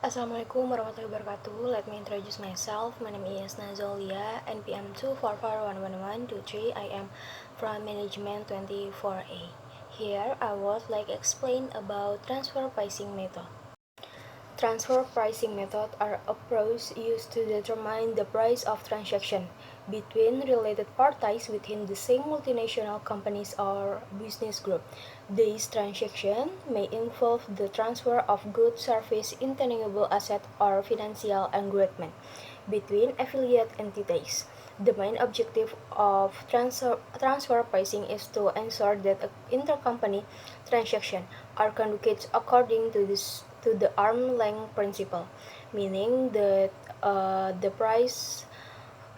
Assalamualaikum warahmatullahi wabarakatuh. Let me introduce myself. My name is Nazolia, NPM 2441123. I am from Management 24A. Here, I would like to explain about transfer pricing method. Transfer pricing method are approaches used to determine the price of transaction between related parties within the same multinational companies or business group. These transactions may involve the transfer of goods, service, intangible asset, or financial engagement between affiliate entities. The main objective of transfer pricing is to ensure that intercompany transactions are conducted according to the arm's length principle, meaning that the price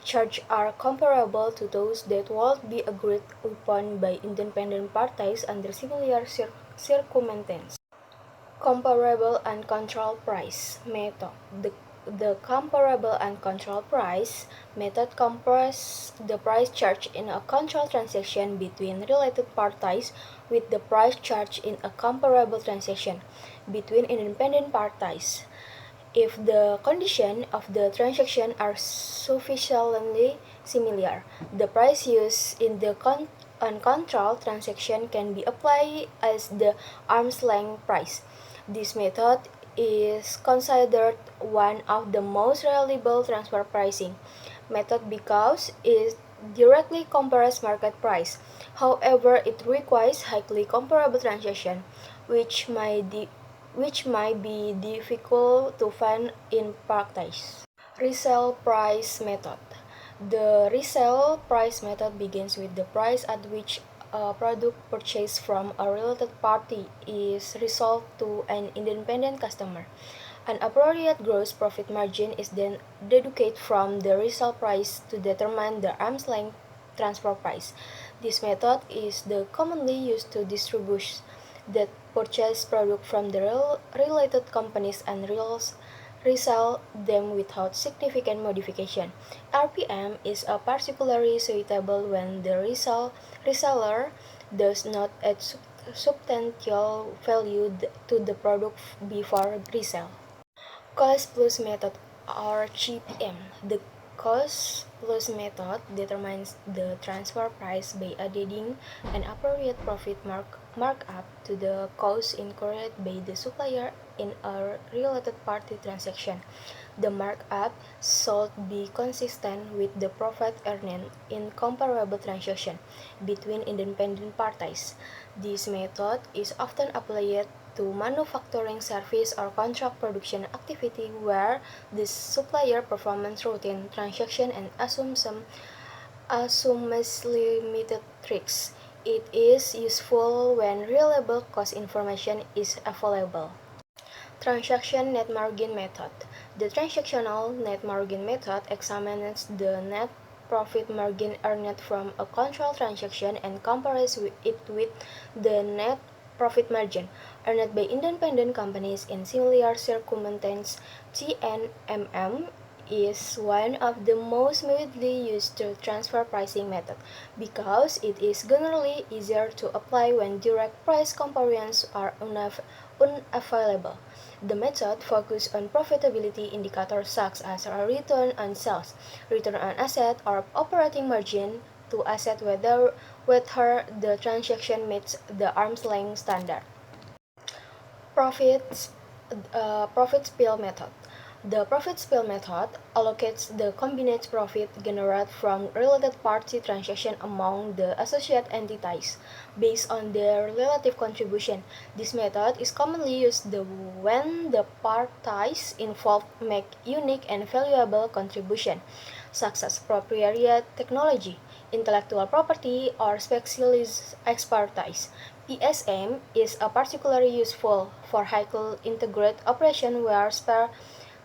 charges are comparable to those that would be agreed upon by independent parties under similar circumstances. Comparable and control price method. The comparable and control price method compares the price charged in a control transaction between related parties with the price charged in a comparable transaction between independent parties. If the conditions of the transaction are sufficiently similar, the price used in the uncontrolled transaction can be applied as the arm's length price. This method is considered one of the most reliable transfer pricing method because it directly compares market price. However, it requires highly comparable transaction, which might be difficult to find in practice. Resale price method. The resale price method begins with the price at which a product purchased from a related party is resold to an independent customer. An appropriate gross profit margin is then deducted from the resale price to determine the arm's length transfer price. This method is the commonly used to distribute that purchase product from the related companies and resell them without significant modification. RPM is particularly suitable when the reseller does not add substantial value to the product before resale. Cost plus method or CPM. The cost plus method determines the transfer price by adding an appropriate profit markup to the cost incurred by the supplier in a related party transaction. The markup should be consistent with the profit earned in comparable transactions between independent parties. This method is often applied to manufacturing, service, or contract production activity where the supplier performs routine transaction and assumes limited risks. It is useful when reliable cost information is available. Transaction net margin method. The transactional net margin method examines the net profit margin earned from a control transaction and compares it with the net profit margin earned by independent companies in similar circumstances. TNMM is one of the most widely used transfer pricing method because it is generally easier to apply when direct price comparisons are unavailable. The method focuses on profitability indicators such as return on sales, return on asset, or operating margin to assess whether the transaction meets the arm's length standard. Profit spill method. The profit spill method allocates the combined profit generated from related party transactions among the associate entities based on their relative contribution. This method is commonly used when the parties involved make unique and valuable contributions, such as proprietary technology, intellectual property, or specialized expertise. PSM is particularly useful for highly integrated operations where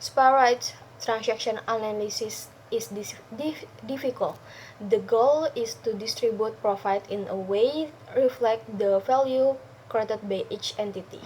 separate transaction analysis is difficult. The goal is to distribute profit in a way reflect the value created by each entity.